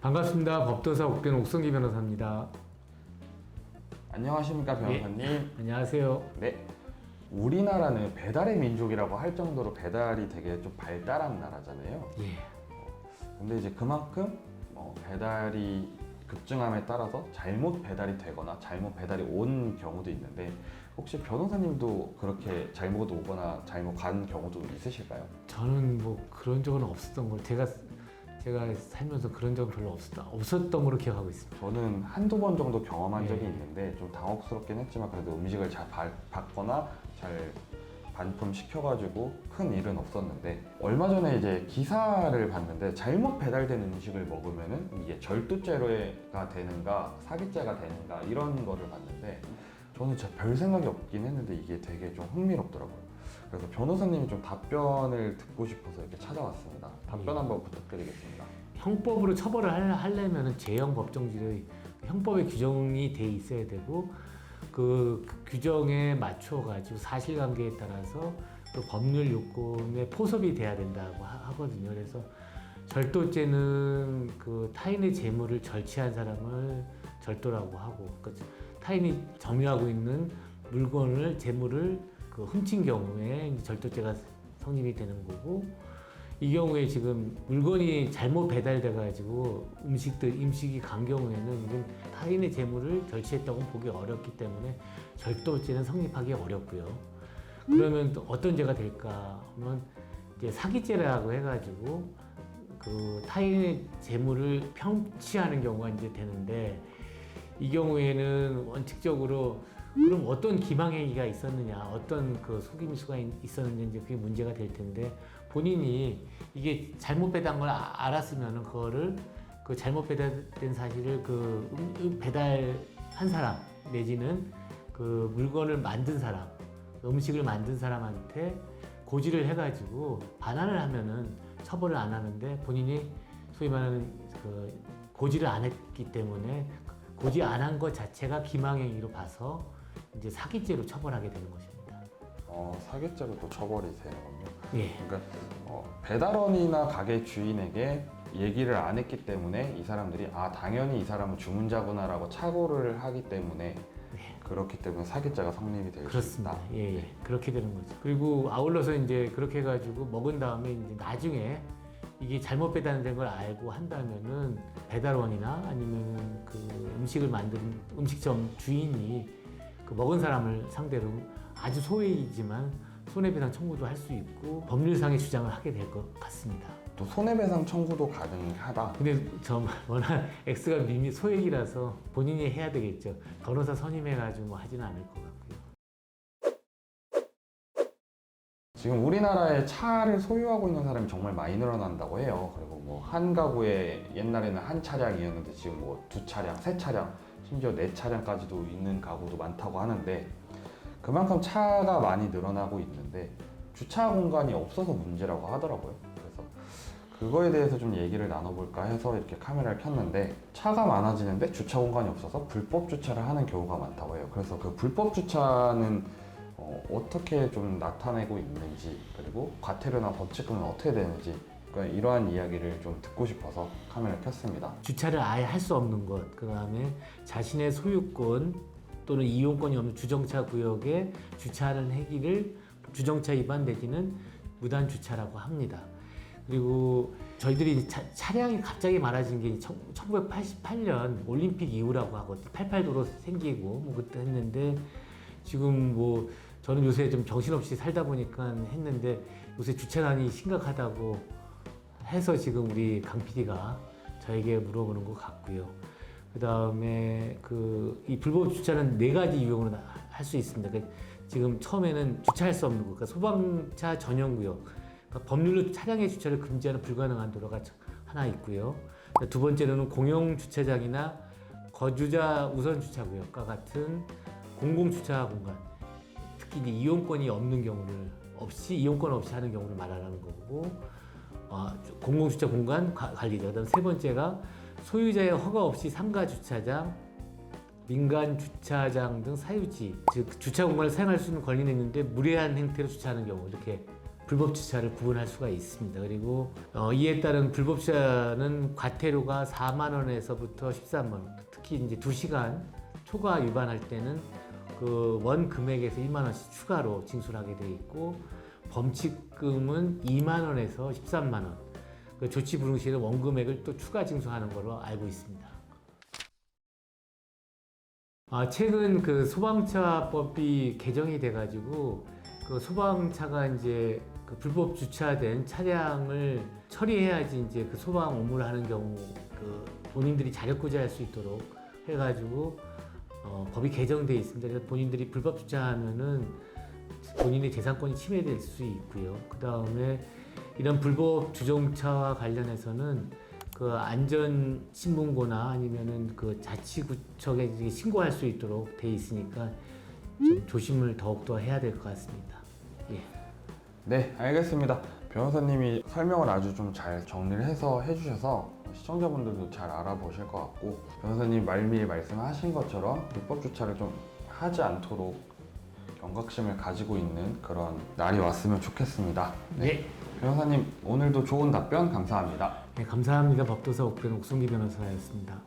반갑습니다. 법도사 옥된 옥성기 변호사입니다. 안녕하십니까 변호사님. 안녕하세요. 네. 우리나라는 배달의 민족이라고 할 정도로 배달이 되게 좀 발달한 나라잖아요. 예. 근데 이제 그만큼 배달이 급증함에 따라서 잘못 배달이 되거나 잘못 배달이 온 경우도 있는데 혹시 변호사님도 그렇게 잘못 오거나 잘못 간 경우도 있으실까요? 저는 뭐 그런 적은 없었던 걸 제가 살면서 그런 적은 별로 없었던 걸로 기억하고 있습니다. 저는 한두 번 정도 경험한 예. 적이 있는데 좀 당혹스럽긴 했지만 그래도 음식을 잘 받거나 잘 반품시켜가지고 큰 일은 없었는데 얼마 전에 이제 기사를 봤는데 잘못 배달된 음식을 먹으면은 이게 절도죄가 되는가 사기죄가 되는가 이런 거를 봤는데 저는 진짜 별 생각이 없긴 했는데 이게 되게 좀 흥미롭더라고요. 그래서 변호사님이 좀 답변을 듣고 싶어서 이렇게 찾아왔습니다. 답변 한번 부탁드리겠습니다. 형법으로 처벌을 하려면 재형 법정지의 형법에 규정이 돼 있어야 되고 그 규정에 맞춰 가지고 사실관계에 따라서 또 법률 요건에 포섭이 돼야 된다고 하거든요. 그래서 절도죄는 그 타인의 재물을 절취한 사람을 절도라고 하고, 그러니까 타인이 점유하고 있는 물건을 재물을 그 훔친 경우에 이제 절도죄가 성립이 되는 거고, 이 경우에 지금 물건이 잘못 배달돼 가지고 음식이 간 경우에는 이건 타인의 재물을 절취했다고 보기 어렵기 때문에 절도죄는 성립하기 어렵고요. 그러면 또 어떤 죄가 될까 하면 이제 사기죄라고 해가지고 그 타인의 재물을 편취하는 경우가 이제 되는데, 이 경우에는 원칙적으로 그럼 어떤 기망행위가 있었느냐, 어떤 그 속임수가 있었는지 이제 그게 문제가 될 텐데, 본인이 이게 잘못 배달한 걸 알았으면 그거를 그 잘못 배달된 사실을 그 배달한 사람 내지는 그 물건을 만든 사람, 음식을 만든 사람한테 고지를 해가지고 반환을 하면은 처벌을 안 하는데, 본인이 소위 말하는 그 고지를 안 했기 때문에 고지 안 한 것 자체가 기망행위로 봐서 이제 사기죄로 처벌하게 되는 것입니다. 사기죄로 또 처벌이 되는군요. 예. 그러니까 배달원이나 가게 주인에게 얘기를 안 했기 때문에 이 사람들이 당연히 이 사람은 주문자구나라고 착오를 하기 때문에 그렇기 때문에 사기죄가 성립이 될 수 그렇습니다. 있다. 예, 그렇게 되는 거죠. 그리고 아울러서 이제 그렇게 해가지고 먹은 다음에 이제 나중에 이게 잘못 배달된 걸 알고 한다면은 배달원이나 아니면 그 음식을 만든 음식점 주인이 그 먹은 사람을 상대로 아주 소액이지만 손해배상 청구도 할 수 있고 법률상의 주장을 하게 될 것 같습니다. 또 손해배상 청구도 가능하다. 근데 워낙 X가 소액이라서 본인이 해야 되겠죠. 변호사 선임해가지고 뭐 하지는 않을 것 같고요. 지금 우리나라에 차를 소유하고 있는 사람이 정말 많이 늘어난다고 해요. 그리고 뭐 한 가구에 옛날에는 한 차량이었는데 지금 뭐 두 차량, 세 차량, 심지어 네 차량까지도 있는 가구도 많다고 하는데, 그만큼 차가 많이 늘어나고 있는데 주차 공간이 없어서 문제라고 하더라고요. 그래서 그거에 대해서 좀 얘기를 나눠볼까 해서 이렇게 카메라를 켰는데, 차가 많아지는데 주차 공간이 없어서 불법 주차를 하는 경우가 많다고 해요. 그래서 그 불법 주차는 어떻게 좀 나타내고 있는지, 그리고 과태료나 범칙금은 어떻게 되는지, 그러니까 이러한 이야기를 좀 듣고 싶어서 카메라를 켰습니다. 주차를 아예 할 수 없는 것, 그 다음에 자신의 소유권 또는 이용권이 없는 주정차 구역에 주차하는 행위를 주정차 위반 내지는 무단 주차라고 합니다. 그리고 저희들이 차량이 갑자기 많아진 게 1988년 올림픽 이후라고 하거든요. 88도로 생기고 뭐 그때 했는데, 지금 뭐 저는 요새 좀 정신없이 살다 보니까 했는데 요새 주차난이 심각하다고 해서 지금 우리 강 PD가 저에게 물어보는 것 같고요. 그 다음에 이 불법 주차는 4가지 유형으로 할 수 있습니다. 지금 처음에는 주차할 수 없는 것, 그러니까 소방차 전용 구역, 그러니까 법률로 차량의 주차를 금지하는 불가능한 도로가 하나 있고요. 두 번째로는 공용 주차장이나 거주자 우선 주차 구역과 같은 공공 주차 공간, 특히 이제 이용권이 없는 경우를 이용권 없이 하는 경우를 말하는 거고, 공공 주차 공간 관리자. 그다음 세 번째가 소유자의 허가 없이 상가 주차장, 민간 주차장 등 사유지, 즉 주차 공간을 사용할 수 있는 권리는 있는데 무례한 행태로 주차하는 경우, 이렇게 불법 주차를 구분할 수가 있습니다. 그리고 이에 따른 불법 주차는 과태료가 4만 원에서부터 13만 원. 특히 이제 2시간 초과 위반할 때는 그 원 금액에서 2만 원씩 추가로 징수하게 돼 있고 범칙금은 2만 원에서 13만 원. 그 조치 불응 시에는 원 금액을 또 추가 징수하는 걸로 알고 있습니다. 최근 그 소방차법이 개정이 돼가지고 그 소방차가 이제 그 불법 주차된 차량을 처리해야지 이제 그 소방 업무를 하는 경우 그 본인들이 자력 구제할 수 있도록 해가지고 법이 개정돼 있습니다. 그래서 본인들이 불법 주차하면은 본인의 재산권이 침해될 수 있고요. 그 다음에 이런 불법 주정차와 관련해서는 그 안전 신문고나 아니면은 그 자치구청에 신고할 수 있도록 돼 있으니까 좀 조심을 더욱더 해야 될 것 같습니다. 예. 네, 알겠습니다. 변호사님이 설명을 아주 좀 잘 정리를 해서 해주셔서 시청자분들도 잘 알아보실 것 같고 변호사님 말미에 말씀하신 것처럼 불법 주차를 좀 하지 않도록 경각심을 가지고 있는 그런 날이 왔으면 좋겠습니다. 네. 변호사님 오늘도 좋은 답변 감사합니다. 네, 감사합니다. 법도사 옥변 옥성기 변호사였습니다.